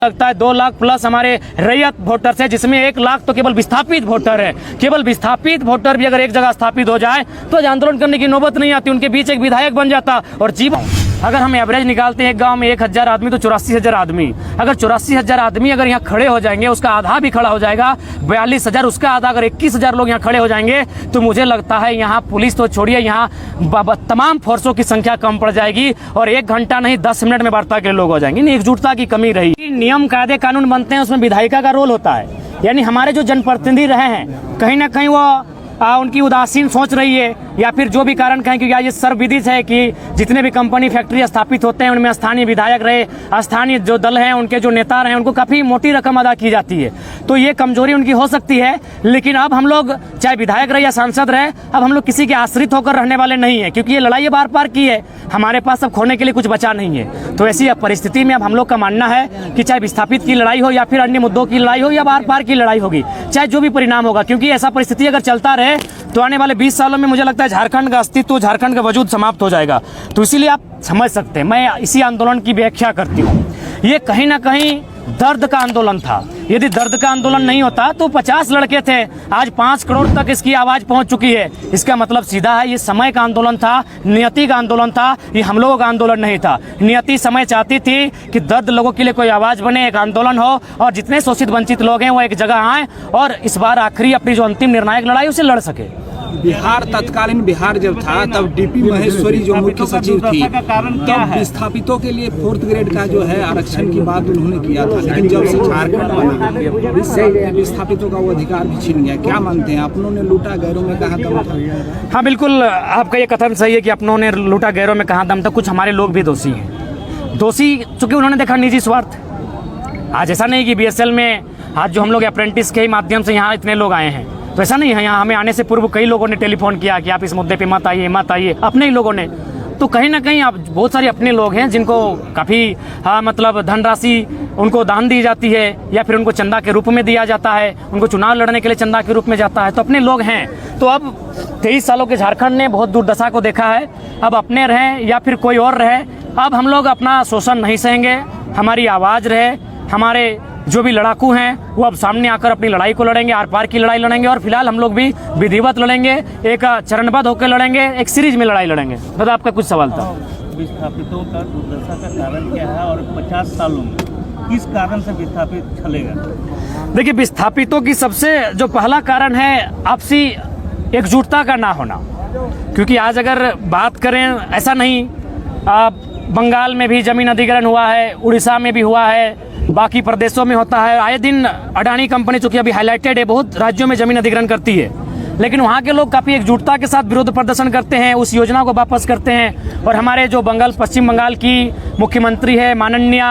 लगता है 2 लाख प्लस हमारे रैयत वोटर्स है, जिसमें 1 लाख तो केवल विस्थापित वोटर है। केवल विस्थापित वोटर भी अगर एक जगह स्थापित हो जाए तो आंदोलन करने की नौबत नहीं आती, उनके बीच एक विधायक बन जाता। और जीवन अगर हम एवरेज निकालते हैं एक गांव में 1000 आदमी तो 84,000 आदमी, अगर 84,000 आदमी अगर यहाँ खड़े हो जाएंगे, उसका आधा भी खड़ा हो जाएगा 42,000, उसका आधा अगर 21,000 लोग यहाँ खड़े हो जाएंगे तो मुझे लगता है यहाँ पुलिस तो छोड़िए, यहाँ तमाम फोर्सों की संख्या कम पड़ जाएगी और 1 घंटा नहीं 10 मिनट में वार्ता के लोग हो जाएंगे। नहीं, एकजुटता की कमी रही। नियम कायदे कानून बनते हैं, उसमें विधायिका का रोल होता है, यानी हमारे जो जनप्रतिनिधि रहे हैं कहीं ना कहीं वो उनकी उदासीन सोच रही है या फिर जो भी कारण कहें, क्योंकि ये सर्वविदित है कि जितने भी कंपनी फैक्ट्री स्थापित होते हैं उनमें स्थानीय विधायक रहे, स्थानीय जो दल हैं उनके जो नेता रहे, उनको काफ़ी मोटी रकम अदा की जाती है। तो ये कमजोरी उनकी हो सकती है, लेकिन अब हम लोग चाहे विधायक रहे या सांसद रहे, अब हम लोग किसी के आश्रित होकर रहने वाले नहीं है, क्योंकि ये लड़ाई बार पार की है, हमारे पास अब खोने के लिए कुछ बचा नहीं है। तो ऐसी परिस्थिति में अब हम लोग का मानना है कि चाहे विस्थापित की लड़ाई हो या फिर अन्य मुद्दों की लड़ाई हो या बार पार की लड़ाई होगी, चाहे जो भी परिणाम होगा, क्योंकि ऐसा परिस्थिति अगर चलता रहे तो आने वाले 20 सालों में मुझे लगता है झारखंड का अस्तित्व, झारखंड का वजूद समाप्त हो जाएगा। तो इसीलिए आप समझ सकते हैं, मैं इसी आंदोलन की व्याख्या करती हूँ, ये कहीं ना कहीं दर्द का आंदोलन था। यदि दर्द का आंदोलन नहीं होता तो 50 लड़के थे, आज 5 करोड़ तक इसकी आवाज पहुंच चुकी है। इसका मतलब सीधा है, ये समय का आंदोलन था, नियति का आंदोलन था, ये हम लोगों का आंदोलन नहीं था। नियति समय चाहती थी कि दर्द लोगों के लिए कोई आवाज बने, एक आंदोलन हो और जितने शोषित वंचित लोग हैं वो एक जगह आए और इस बार आखिरी अपनी जो अंतिम निर्णायक लड़ाई उसे लड़ सके। बिहार तत्कालीन बिहार जब था तब डीपी महेश्वरी जो मुख्य सचिव थी, तब विस्थापितों के लिए 4th ग्रेड का जो है आरक्षण की बात उन्होंने किया था, लेकिन जब से झारखंड बना विस्थापितों का वो अधिकार भी छीन गया। क्या मानते हैं, अपनों ने लूटा गैरों में कहाँ दम था? हाँ बिल्कुल, आपका ये कथन सही है कि अपनों ने लूटा गैरों में कहाँ दम था। कुछ हमारे लोग भी दोषी हैं, दोषी चूंकि उन्होंने देखा निजी स्वार्थ। आज ऐसा नहीं कि BSL में आज जो हम लोग अप्रेंटिस के ही माध्यम से यहाँ इतने लोग आए हैं, तो ऐसा नहीं है। यहाँ हमें आने से पूर्व कई लोगों ने टेलीफोन किया कि आप इस मुद्दे पे मत आइए, अपने ही लोगों ने। तो कहीं ना कहीं आप बहुत सारे अपने लोग हैं जिनको काफ़ी मतलब धनराशि उनको दान दी जाती है या फिर उनको चंदा के रूप में दिया जाता है, उनको चुनाव लड़ने के लिए चंदा के रूप में जाता है, तो अपने लोग हैं। तो अब 23 सालों के झारखंड ने बहुत दुर्दशा को देखा है। अब अपने रहें या फिर कोई और रहे, अब हम लोग अपना शोषण नहीं सहेंगे, हमारी आवाज़ रहे, हमारे जो भी लड़ाकू हैं वो अब सामने आकर अपनी लड़ाई को लड़ेंगे, आर पार की लड़ाई लड़ेंगे और फिलहाल हम लोग भी विधिवत लड़ेंगे, एक चरणबद्ध होकर लड़ेंगे, एक सीरीज में लड़ाई लड़ेंगे। दादा आपका कुछ सवाल था? विस्थापितों का दुर्दशा का कारण क्या है और 50 सालों में किस कारण से विस्थापित चलेगा? देखिए, विस्थापितों की सबसे जो पहला कारण है आपसी एकजुटता का ना होना, क्योंकि आज अगर बात करें, ऐसा नहीं, बंगाल में भी जमीन अधिग्रहण हुआ है, उड़ीसा में भी हुआ है, बाकी प्रदेशों में होता है। आए दिन अडानी कंपनी चूंकि अभी हाईलाइटेड है, बहुत राज्यों में जमीन अधिग्रहण करती है, लेकिन वहाँ के लोग काफ़ी एकजुटता के साथ विरोध प्रदर्शन करते हैं, उस योजना को वापस करते हैं। और हमारे जो पश्चिम बंगाल की मुख्यमंत्री है माननीय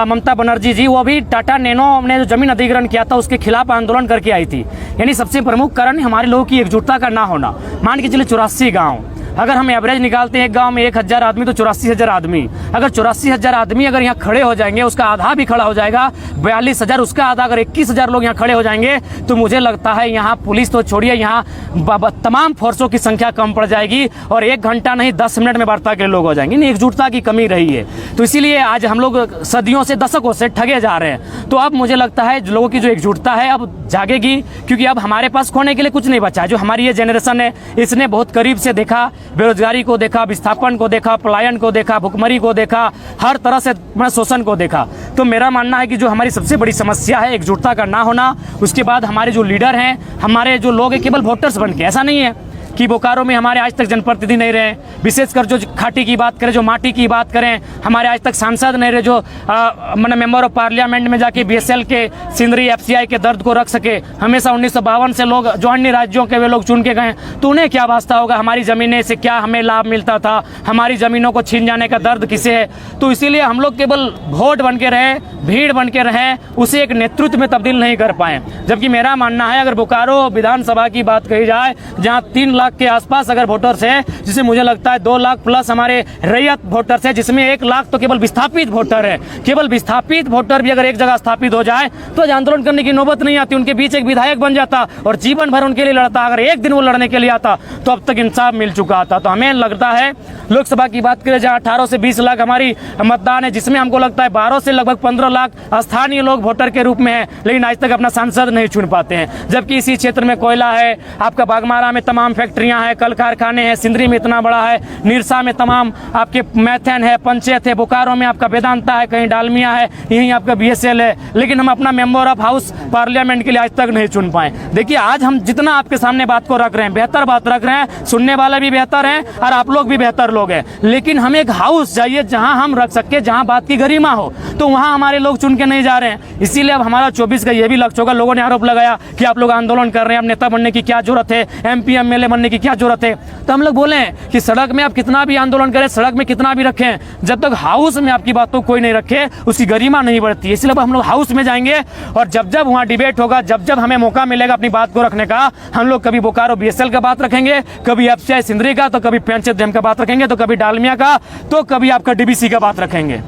ममता बनर्जी जी, वो भी टाटा नैनो ने जो जमीन अधिग्रहण किया था उसके खिलाफ आंदोलन करके आई थी। यानी सबसे प्रमुख कारण हमारे लोगों की एकजुटता का ना होना। मान के चलिए 84 गाँव, अगर हम एवरेज निकालते हैं एक गांव में 1000 आदमी तो 84,000 आदमी, अगर 84,000 आदमी अगर यहाँ खड़े हो जाएंगे, उसका आधा भी खड़ा हो जाएगा 42,000, उसका आधा अगर 21,000 लोग यहाँ खड़े हो जाएंगे तो मुझे लगता है यहाँ पुलिस तो छोड़िए, यहाँ तमाम फोर्सों की संख्या कम पड़ जाएगी और 1 घंटा नहीं 10 मिनट में वार्ता के लोग हो जाएंगे। नहीं, एकजुटता की कमी रही है। तो इसीलिए आज हम लोग सदियों से, दशकों से ठगे जा रहे हैं। तो अब मुझे लगता है लोगों की जो एकजुटता है अब जागेगी, क्योंकि अब हमारे पास खोने के लिए कुछ नहीं बचा है। जो हमारी ये जनरेशन है इसने बहुत करीब से देखा, बेरोजगारी को देखा, विस्थापन को देखा, पलायन को देखा, भुखमरी को देखा, हर तरह से शोषण को देखा। तो मेरा मानना है कि जो हमारी सबसे बड़ी समस्या है एकजुटता का ना होना, उसके बाद हमारे जो लीडर हैं, हमारे जो लोग हैं केवल वोटर्स बन के, ऐसा नहीं है कि बोकारो में हमारे आज तक जनप्रतिनिधि नहीं रहे, विशेषकर जो खाटी की बात करें, जो माटी की बात करें, हमारे आज तक सांसद नहीं रहे जो मैंने मेंबर ऑफ पार्लियामेंट में जाके BSL के सिंदरी FCI के दर्द को रख सके। हमेशा 1952 से लोग जो अन्य राज्यों के वे लोग चुन के गए, तो उन्हें क्या वास्ता होगा हमारी ज़मीनें से, क्या हमें लाभ मिलता था, हमारी ज़मीनों को छीन जाने का दर्द किसे है? तो इसीलिए हम लोग केवल वोट बन के रहे, भीड़ बन के रहें, उसे एक नेतृत्व में तब्दील नहीं कर पाए। जबकि मेरा मानना है अगर बोकारो विधानसभा की बात कही जाए, जहाँ 3 लाख लाख के आसपास अगर वोटर्स है, जिसमें मुझे लगता है 2 लाख प्लस हमारे रैयत वोटर्स है, जिसमें 1 लाख तो केवल विस्थापित वोटर है। केवल विस्थापित वोटर भी अगर एक जगह स्थापित हो जाए तो आज आंदोलन करने की नौबत नहीं आती। उनके बीच एक विधायक बन जाता और जीवन भर उनके लिए लड़ता। अगर एक दिन वो लड़ने के लिए आता तो अब तक इंसाफ मिल चुका था। तो हमें लगता है लोकसभा की बात करें जहाँ 18 से 20 लाख हमारी मतदान है, जिसमें हमको लगता है 12 से लगभग 15 लाख स्थानीय लोग वोटर के रूप में है, लेकिन आज तक अपना सांसद नहीं चुन पाते हैं। जबकि इसी क्षेत्र में कोयला है, आपका बागमारा में तमाम फैक्ट्रियां हैं, कल कारखाने हैं, सिंदरी में इतना बड़ा है, निरसा में तमाम आपके मैथेन है, पंचायत है, बोकारो में आपका वेदांता है, कहीं डालमिया है, यहीं आपका BSL है, लेकिन हम अपना मेंबर ऑफ हाउस पार्लियामेंट के लिए आज तक नहीं चुन पाए। देखिए आज हम जितना आपके सामने बात को रख रहे हैं, बेहतर बात रख रहे हैं, सुनने वाले भी बेहतर हैं और आप लोग भी बेहतर लोग हैं, लेकिन हमें एक हाउस चाहिए जहां हम रख सके, जहां बात की गरिमा हो। तो वहां हमारे लोग चुन के नहीं जा रहे हैं। इसीलिए अब हमारा 24 का ये भी लक्ष्य होगा। लोगों ने आरोप लगाया कि आप लोग आंदोलन कर रहे हैं, अब नेता बनने की क्या जरूरत है, MP MLA बनने की क्या जरूरत है। तो हम लोग बोले कि सड़क में आप कितना भी आंदोलन करें, सड़क में कितना भी रखें, जब तक हाउस में आपकी बातों कोई नहीं रखे उसकी गरिमा नहीं बढ़ती। इसलिए अब हम लोग हाउस में जाएंगे और जब जब वहाँ डिबेट होगा, जब जब हमें मौका मिलेगा अपनी बात को रखने का, हम लोग कभी बोकारो BSL का बात रखेंगे, कभी FCI सिंदरी का, तो कभी पंचायत डैम का बात रखेंगे, तो कभी डालमिया का, तो कभी आपका DBC का बात रखेंगे।